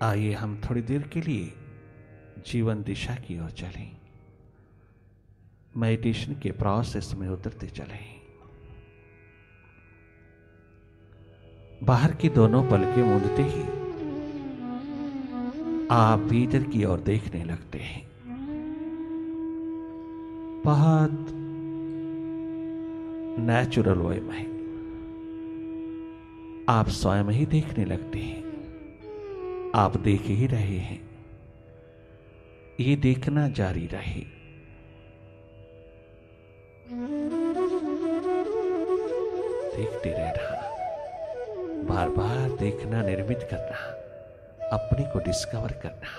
आइए हम थोड़ी देर के लिए जीवन दिशा की ओर चलें, मेडिटेशन के प्रोसेस में उतरते चलें। बाहर की दोनों पलकें मूंदते ही आप भीतर की ओर देखने लगते हैं। बहुत नेचुरल वे में आप स्वयं ही देखने लगते हैं। आप देख ही रहे हैं, ये देखना जारी रहे। देखते रहना, बार बार देखना, निर्मित करना, अपने को डिस्कवर करना।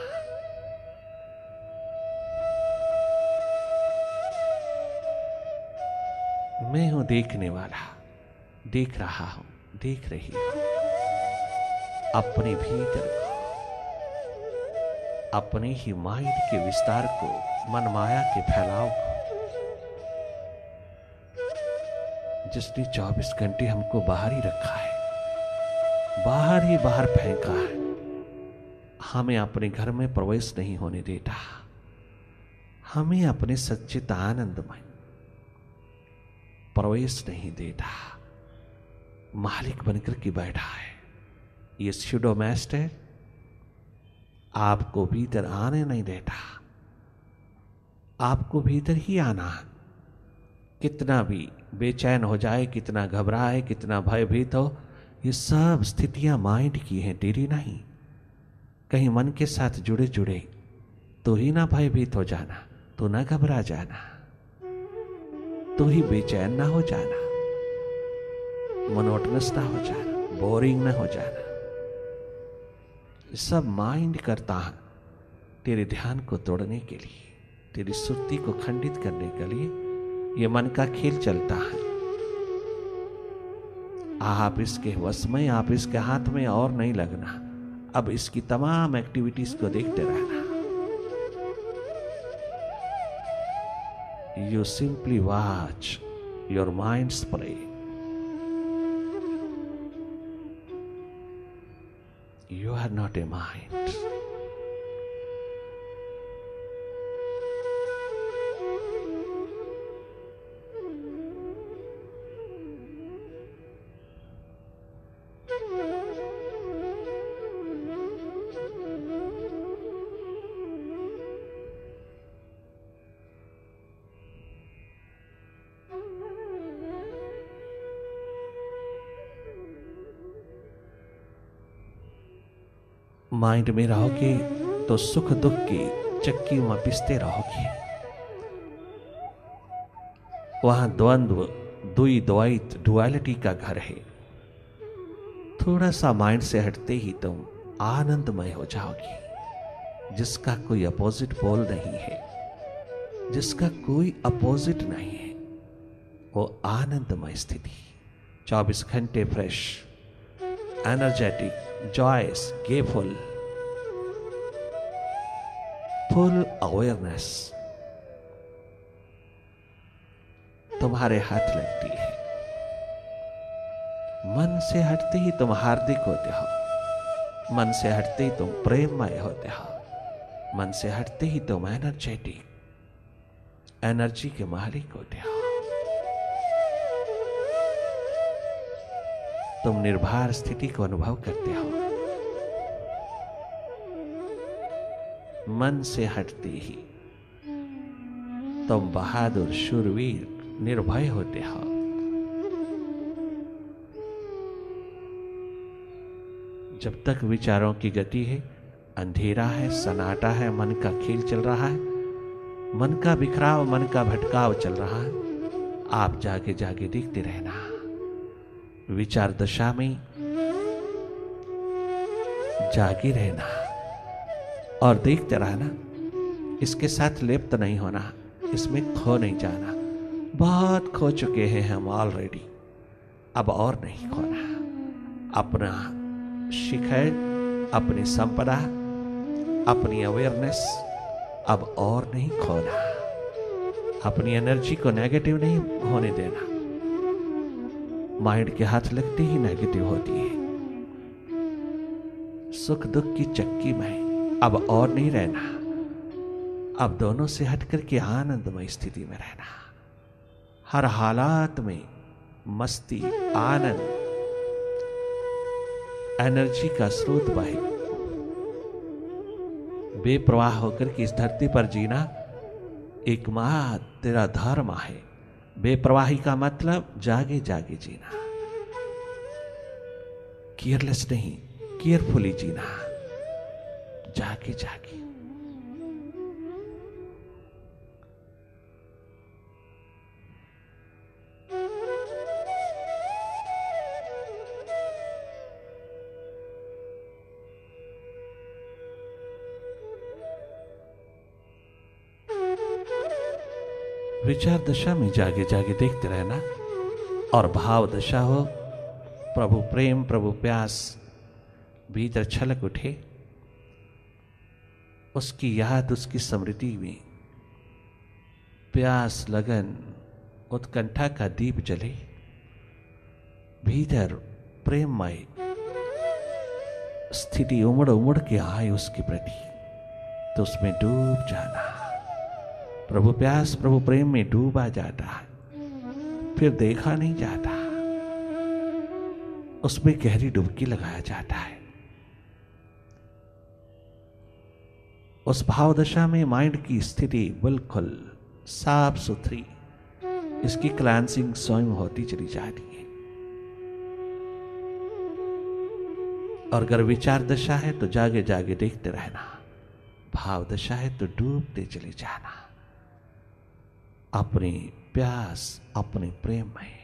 मैं हूं देखने वाला, देख रहा हूं, देख रही हूं अपने भीतर को, अपने ही माइंड के विस्तार को, मन माया के फैलाव को, जिसने 24 घंटे हमको बाहर ही रखा है, बाहर ही बाहर फेंका है, हमें अपने घर में प्रवेश नहीं होने देता, हमें अपने सच्चित आनंद में प्रवेश नहीं देता, मालिक बनकर के बैठा है। ये स्यूडो मास्टर आपको भीतर आने नहीं देता, आपको भीतर ही आना है। कितना भी बेचैन हो जाए, कितना घबराए, कितना भयभीत हो, ये सब स्थितियां माइंड की हैं, तेरी नहीं। कहीं मन के साथ जुड़े जुड़े तो ही ना भयभीत हो जाना, तो ना घबरा जाना, तो ही बेचैन ना हो जाना, मोनोटनस ना हो जाना, बोरिंग ना हो जाना। सब माइंड करता है तेरे ध्यान को तोड़ने के लिए, तेरी सुर्ति को खंडित करने के लिए। ये मन का खेल चलता है, आप इसके वश में, आप इसके हाथ में और नहीं लगना। अब इसकी तमाम एक्टिविटीज को देखते रहना। You simply watch your minds play. You are not a mind. Mind में रहोगे तो सुख दुख की चक्की में पिसते रहोगे। वहां द्वंद्व, दुई द्वैत, डुअलिटी का घर है। थोड़ा सा माइंड से हटते ही तुम आनंदमय हो जाओगे, जिसका कोई अपोजिट पोल नहीं है, जिसका कोई अपोजिट नहीं है, वो आनंदमय स्थिति। 24 घंटे fresh, energetic, joyous, gayful, full awareness तुम्हारे हाथ लगती है। मन से हटते ही तुम हार्दिक होते हो, मन से हटते ही तुम प्रेममय होते हो, मन से हटते ही तुम एनर्जेटिक, एनर्जी के मालिक होते हो। तुम निर्भर स्थिति को अनुभव करते हो। मन से हटते ही तुम बहादुर, शूरवीर, निर्भय होते हो। जब तक विचारों की गति है, अंधेरा है, सन्नाटा है, मन का खेल चल रहा है, मन का बिखराव, मन का भटकाव चल रहा है, आप जागे जागे देखते रहना। विचार दशा में जागे रहना और देखते रहना। इसके साथ लिप्त नहीं होना, इसमें खो नहीं जाना। बहुत खो चुके हैं हम ऑलरेडी, अब और नहीं खोना। अपना शिखर, अपनी संपदा, अपनी अवेयरनेस अब और नहीं खोना। अपनी एनर्जी को नेगेटिव नहीं होने देना। माइंड के हाथ लगते ही नेगेटिव होती है। सुख दुख की चक्की में अब और नहीं रहना, अब दोनों से हट करके आनंदमय स्थिति में रहना। हर हालात में मस्ती, आनंद, एनर्जी का स्रोत बहे, बेप्रवाह होकर के इस धरती पर जीना एकमात्र तेरा धर्म है। बेप्रवाही का मतलब जागे जागे जीना, केयरलेस नहीं, केयरफुली जीना, जागे जागे। विचार दशा में जागे जागे देखते रहना, और भाव दशा हो प्रभु प्रेम, प्रभु प्यास भीतर छलक उठे, उसकी याद, उसकी स्मृति में प्यास, लगन, उत्कंठा का दीप जले, भीतर प्रेममय स्थिति उमड़ उमड़ के आए उसके प्रति, तो उसमें डूब जाना। प्रभु प्यास, प्रभु प्रेम में डूबा जाता है, फिर देखा नहीं जाता, उसमें गहरी डुबकी लगाया जाता है। उस भाव दशा में माइंड की स्थिति बिल्कुल साफ सुथरी, इसकी क्लैंसिंग स्वयं होती चली जाती है। और अगर विचार दशा है तो जागे जागे देखते रहना, भाव दशा है तो डूबते चले जाना अपने प्यास, अपने प्रेम में।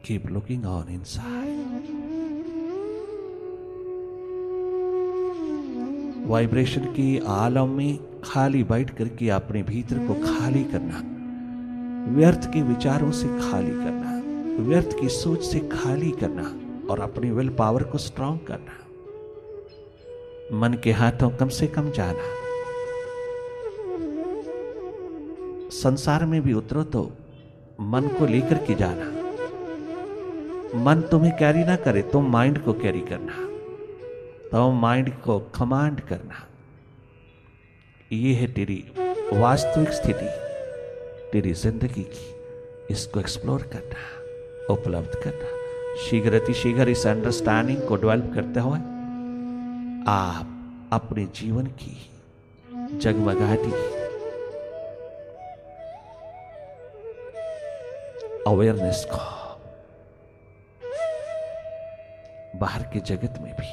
Keep looking on inside. Vibration की आलम में खाली बैठ करके अपने भीतर को खाली करना, व्यर्थ के विचारों से खाली करना, व्यर्थ की सोच से खाली करना, और अपनी विल पावर को स्ट्रांग करना। मन के हाथों कम से कम जाना। संसार में भी उतरो तो मन को लेकर के जाना। मन तुम्हें कैरी ना करे, तुम माइंड को कैरी करना, तुम माइंड को कमांड करना। ये है तेरी वास्तविक स्थिति, तेरी जिंदगी की। इसको एक्सप्लोर करना, उपलब्ध करना। शीघ्र अतिशीघ्र इस अंडरस्टैंडिंग को डेवलप करते हुए आप अपने जीवन की जगमगाती अवेयरनेस को बाहर के जगत में भी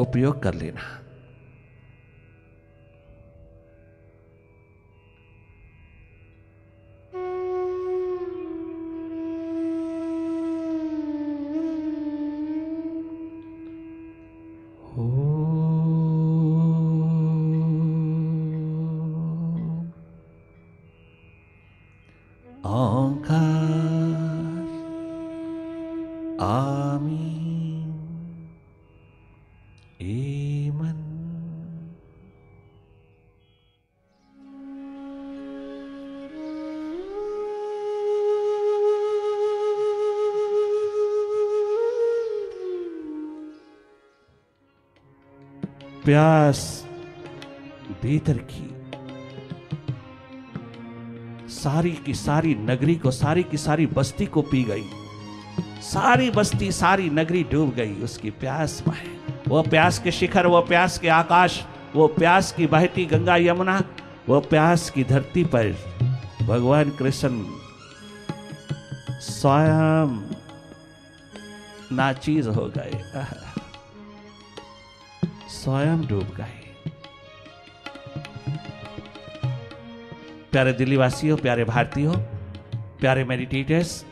उपयोग कर लेना। प्यास भीतर की सारी की सारी नगरी को, सारी की सारी बस्ती को पी गई। सारी बस्ती, सारी नगरी डूब गई उसकी प्यास में। वो प्यास के शिखर, वो प्यास के आकाश, वो प्यास की बहती गंगा यमुना, वो प्यास की धरती पर भगवान कृष्ण स्वयं नाचीज हो गए, स्वयं डूब गए। प्यारे दिल्ली वासियों, प्यारे भारतीयों, प्यारे मेडिटेटर्स,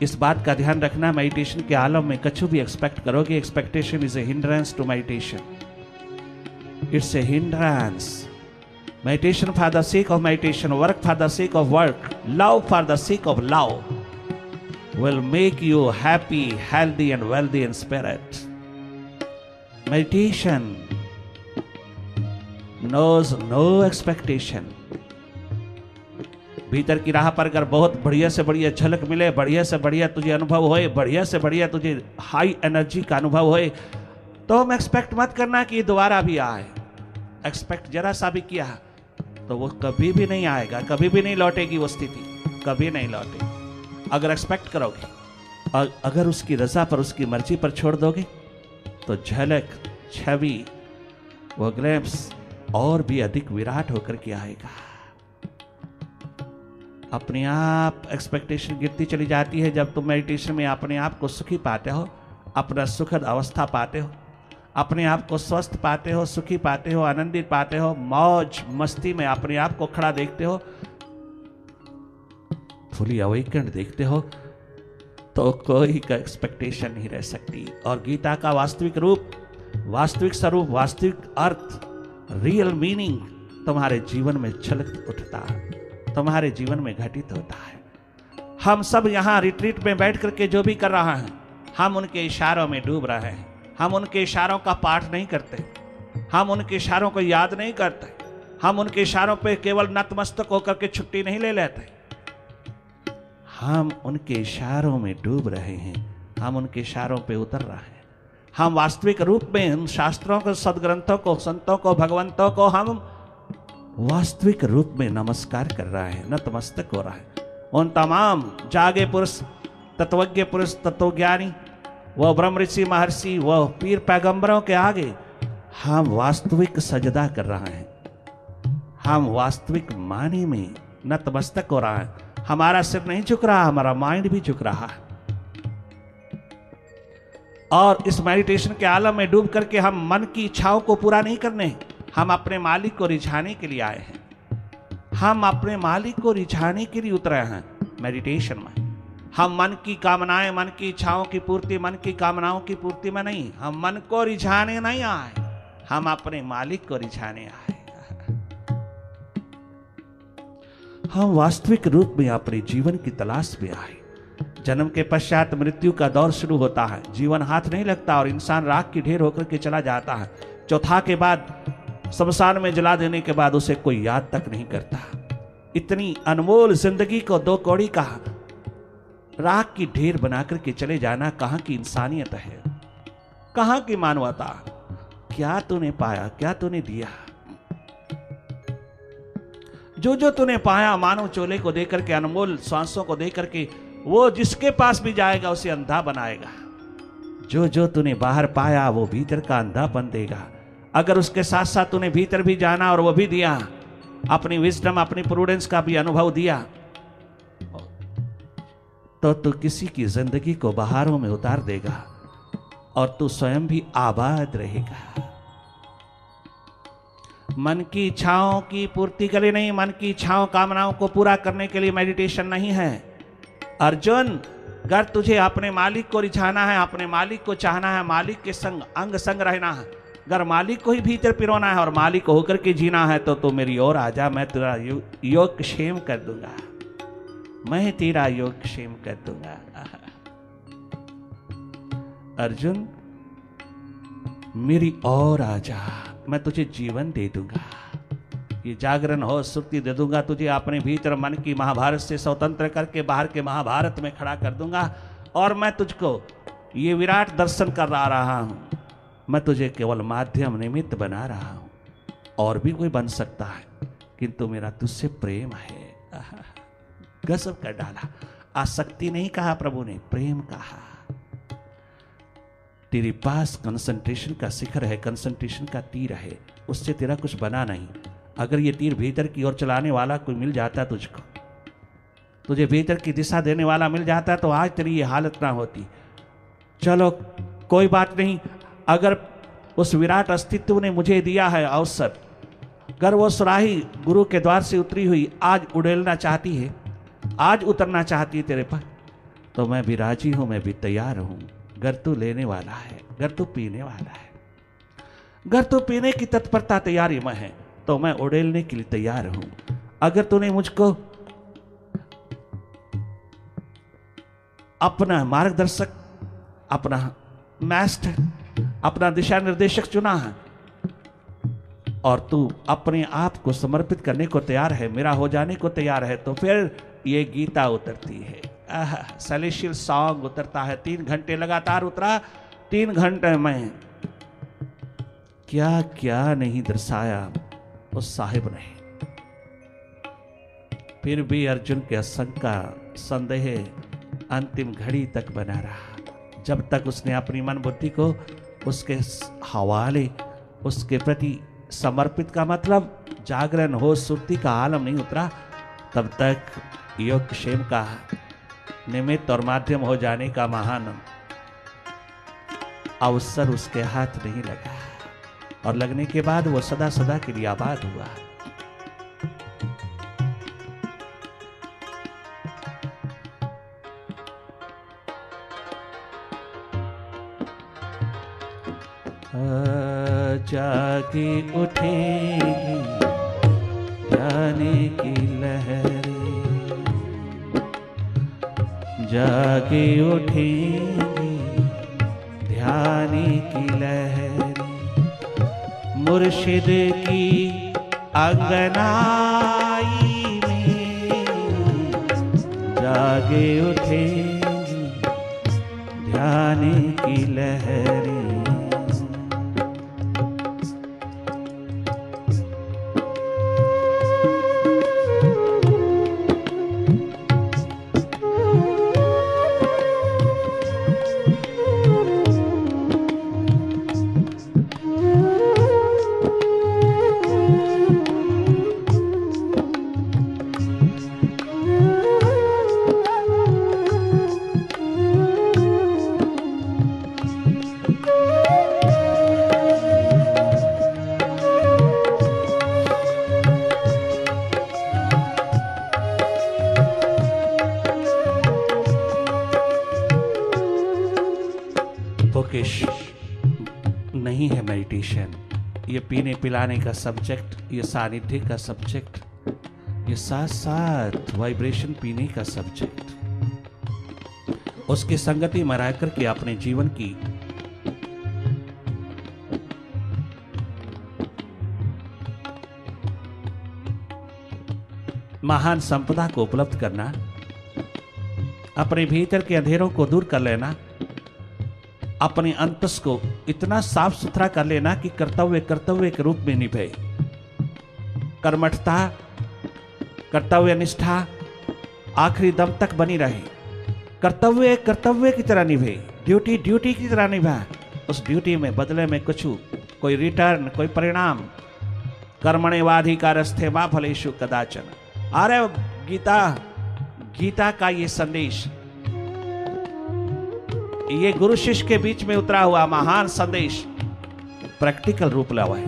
इस बात का ध्यान रखना, मेडिटेशन के आलम में कछु भी एक्सपेक्ट करोगे, expectation is a hindrance to meditation. It's a hindrance. Meditation for the sake of meditation, work for the sake of work, love for the sake of love, will make you happy, healthy and wealthy in spirit. Meditation knows no expectation. भीतर की राह पर अगर बहुत बढ़िया से बढ़िया झलक मिले, बढ़िया से बढ़िया तुझे अनुभव होए, बढ़िया से बढ़िया तुझे हाई एनर्जी का अनुभव होए, तो हम एक्सपेक्ट मत करना कि दोबारा भी आए। एक्सपेक्ट जरा सा भी किया तो वो कभी भी नहीं आएगा, कभी भी नहीं लौटेगी वो स्थिति, कभी नहीं लौटेगी। अगर एक्सपेक्ट करोगे और अगर उसकी रजा पर, उसकी मर्जी पर छोड़ दोगे तो झलक, छवि, वो ग्लैम्स और भी अधिक विराट होकर के आएगा। अपने आप एक्सपेक्टेशन गिरती चली जाती है जब तुम मेडिटेशन में अपने आप को सुखी पाते हो, अपना सुखद अवस्था पाते हो, अपने आप को स्वस्थ पाते हो, सुखी पाते हो, आनंदित पाते हो, मौज मस्ती में अपने आप को खड़ा देखते हो, फुली अवेकन्ड देखते हो, तो कोई का एक्सपेक्टेशन नहीं रह सकती। और गीता का वास्तविक रूप, वास्तविक स्वरूप, वास्तविक अर्थ, रियल मीनिंग तुम्हारे जीवन में झलक उठता है, तुम्हारे जीवन में घटित होता है। हम सब यहाँ रिट्रीट में बैठ करके जो भी कर रहा है, हम उनके इशारों में डूब रहे हैं। हम उनके इशारों का पाठ नहीं करते, हम उनके इशारों को याद नहीं करते, हम उनके इशारों पे केवल नतमस्तक होकर के छुट्टी नहीं ले लेते। हम उनके इशारों में डूब रहे हैं, हम उनके इशारों पे उतर रहे हैं। हम वास्तविक रूप में उन शास्त्रों को, सदग्रंथों को, संतों को, भगवंतों को हम वास्तविक रूप में नमस्कार कर रहा है, नतमस्तक हो रहा है। उन तमाम जागे पुरुष, तत्वज्ञ पुरुष, तत्वज्ञानी, वह ब्रह्म ऋषि, महर्षि, वह पीर पैगंबरों के आगे हम वास्तविक सजदा कर रहे हैं। हम वास्तविक मानी में नतमस्तक हो रहा है। हमारा सिर नहीं झुक रहा, हमारा माइंड भी झुक रहा है। और इस मेडिटेशन के आलम में डूब करके हम मन की इच्छाओं को पूरा नहीं करने, हम अपने मालिक को रिझाने के लिए आए हैं। हम अपने मालिक को रिझाने के लिए उतरे हैं मेडिटेशन में। हम मन की कामनाएं, मन की इच्छाओं की पूर्ति, मन की कामनाओं की पूर्ति में नहीं, हम मन को रिझाने नहीं आए, हम अपने मालिक को रिझाने आए। हम वास्तविक रूप में अपने जीवन की तलाश में आए। जन्म के पश्चात मृत्यु का दौर शुरू होता है, जीवन हाथ नहीं लगता और इंसान राख की ढेर होकर के चला जाता है। चौथा के बाद, शमशान में जला देने के बाद उसे कोई याद तक नहीं करता। इतनी अनमोल जिंदगी को दो कौड़ी का राख की ढेर बनाकर के चले जाना कहां की इंसानियत है, कहां की मानवता? क्या तूने पाया, क्या तूने दिया? जो जो तूने पाया मानव चोले को देकर के, अनमोल सांसों को देकर के, वो जिसके पास भी जाएगा उसे अंधा बनाएगा। जो जो तूने बाहर पाया वो भीतर का अंधापन देगा। अगर उसके साथ साथ तूने भीतर भी जाना और वो भी दिया, अपनी विजडम, अपनी प्रूडेंस का भी अनुभव दिया, तो तू किसी की जिंदगी को बहारों में उतार देगा और तू स्वयं भी आबाद रहेगा। मन की इच्छाओं की पूर्ति के लिए नहीं, मन की इच्छाओं, कामनाओं को पूरा करने के लिए मेडिटेशन नहीं है। अर्जुन, अगर तुझे अपने मालिक को रिझाना है, अपने मालिक को चाहना है, मालिक के संग अंग संग रहना है, अगर मालिक को ही भीतर पिरोना है और मालिक को होकर के जीना है, तो मेरी ओर आजा, मैं तेरा योग क्षेम कर दूंगा, मैं तेरा योग क्षेम कर दूंगा। अर्जुन, मेरी ओर आजा, मैं तुझे जीवन दे दूंगा, ये जागरण हो, सुर्ती दे दूंगा तुझे, अपने भीतर मन की महाभारत से स्वतंत्र करके बाहर के महाभारत में खड़ा कर दूंगा। और मैं तुझको ये विराट दर्शन करा रहा हूं, मैं तुझे केवल माध्यम, निमित्त बना रहा हूं। और भी कोई बन सकता है, किंतु मेरा तुझसे प्रेम है। गजब कर डाला। आसक्ति नहीं कहा प्रभु ने, प्रेम कहा। तेरे पास कंसंट्रेशन का शिखर है, कंसंट्रेशन का तीर है, उससे तेरा कुछ बना नहीं। अगर ये तीर भीतर की ओर चलाने वाला कोई मिल जाता तुझको, तुझे भीतर की दिशा देने वाला मिल जाता, तो आज तेरी ये हालत ना होती। चलो कोई बात नहीं, अगर उस विराट अस्तित्व ने मुझे दिया है अवसर, अगर वो सुराही गुरु के द्वार से उतरी हुई आज उड़ेलना चाहती है, आज उतरना चाहती है तेरे पर, तो मैं भी राजी हूं, मैं भी तैयार हूं। अगर तू लेने वाला है, अगर तू पीने वाला है, अगर तू पीने की तत्परता तैयारी में है, तो मैं उड़ेलने के लिए तैयार हूं। अगर तूने मुझको अपना मार्गदर्शक, अपना मास्टर, अपना दिशा निर्देशक चुना है और तू अपने आप को समर्पित करने को तैयार है, मेरा हो जाने को तैयार है, तो फिर ये गीता उतरती है। सेलेशियल सॉन्ग उतरता है। 3 घंटे लगातार उतरा। 3 घंटे में क्या क्या नहीं दर्शाया उस साहिब ने। फिर भी अर्जुन के आशंका, संदेह अंतिम घड़ी तक बना रहा, जब तक उसने अपनी मन बुद्धि को उसके हवाले, उसके प्रति समर्पित का मतलब जागरण हो, सुरती का आलम नहीं उतरा, तब तक योग क्षेम का निमित्त और माध्यम हो जाने का महान अवसर उसके हाथ नहीं लगा। और लगने के बाद वो सदा सदा के लिए आबाद हुआ। जागे उठेगी जाने की लहरें, जागे उठेगी ध्यान की लहरें, मुर्शिद की अंगनाई में जागे उठेगी ध्यान की लहरें। नहीं है मेडिटेशन, ये पीने पिलाने का सब्जेक्ट, ये सानिध्य का सब्जेक्ट, ये साथ साथ वाइब्रेशन पीने का सब्जेक्ट, उसकी संगति में रह करके अपने जीवन की महान संपदा को उपलब्ध करना, अपने भीतर के अंधेरों को दूर कर लेना, अपने अंतस को इतना साफ सुथरा कर लेना कि कर्तव्य कर्तव्य के रूप में निभे। कर्मठता, कर्तव्य निष्ठा आखिरी दम तक बनी रहे। कर्तव्य कर्तव्य की तरह निभे, ड्यूटी ड्यूटी की तरह निभा। उस ड्यूटी में बदले में कुछ, कोई रिटर्न, कोई परिणाम। कर्मण्येवाधिकारस्ते मा फलेषु कदाचन। अरे गीता का ये संदेश, ये गुरु शिष्य के बीच में उतरा हुआ महान संदेश प्रैक्टिकल रूप लावा है।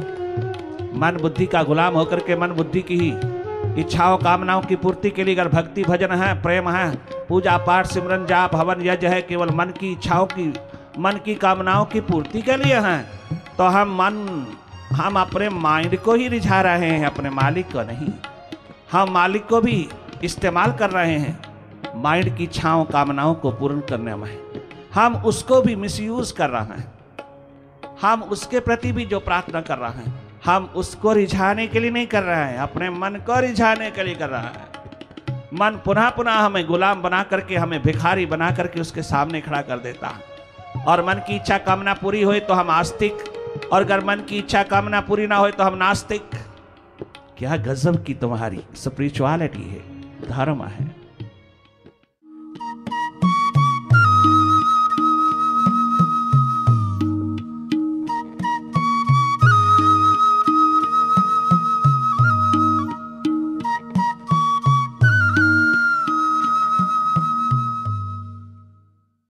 मन बुद्धि का गुलाम होकर के मन बुद्धि की ही इच्छाओं कामनाओं की पूर्ति के लिए अगर भक्ति भजन है, प्रेम है, पूजा पाठ सिमरन जाप हवन यज्ञ है, केवल मन की इच्छाओं की, मन की कामनाओं की पूर्ति के लिए है, तो हम अपने माइंड को ही रिझा रहे हैं, अपने मालिक को नहीं। हम मालिक को भी इस्तेमाल कर रहे हैं माइंड की इच्छाओं कामनाओं को पूर्ण करने में। हम उसको भी मिसयूज कर रहे हैं। हम उसके प्रति भी जो प्रार्थना कर रहे हैं, हम उसको रिझाने के लिए नहीं कर रहे हैं, अपने मन को रिझाने के लिए कर रहा है। मन पुनः पुनः हमें गुलाम बना करके, हमें भिखारी बना करके उसके सामने खड़ा कर देता है। और मन की इच्छा कामना पूरी हुई तो हम आस्तिक, और अगर मन की इच्छा कामना पूरी ना हो तो हम नास्तिक। क्या गजब की तुम्हारी स्पिरिचुअलिटी है, धर्म है।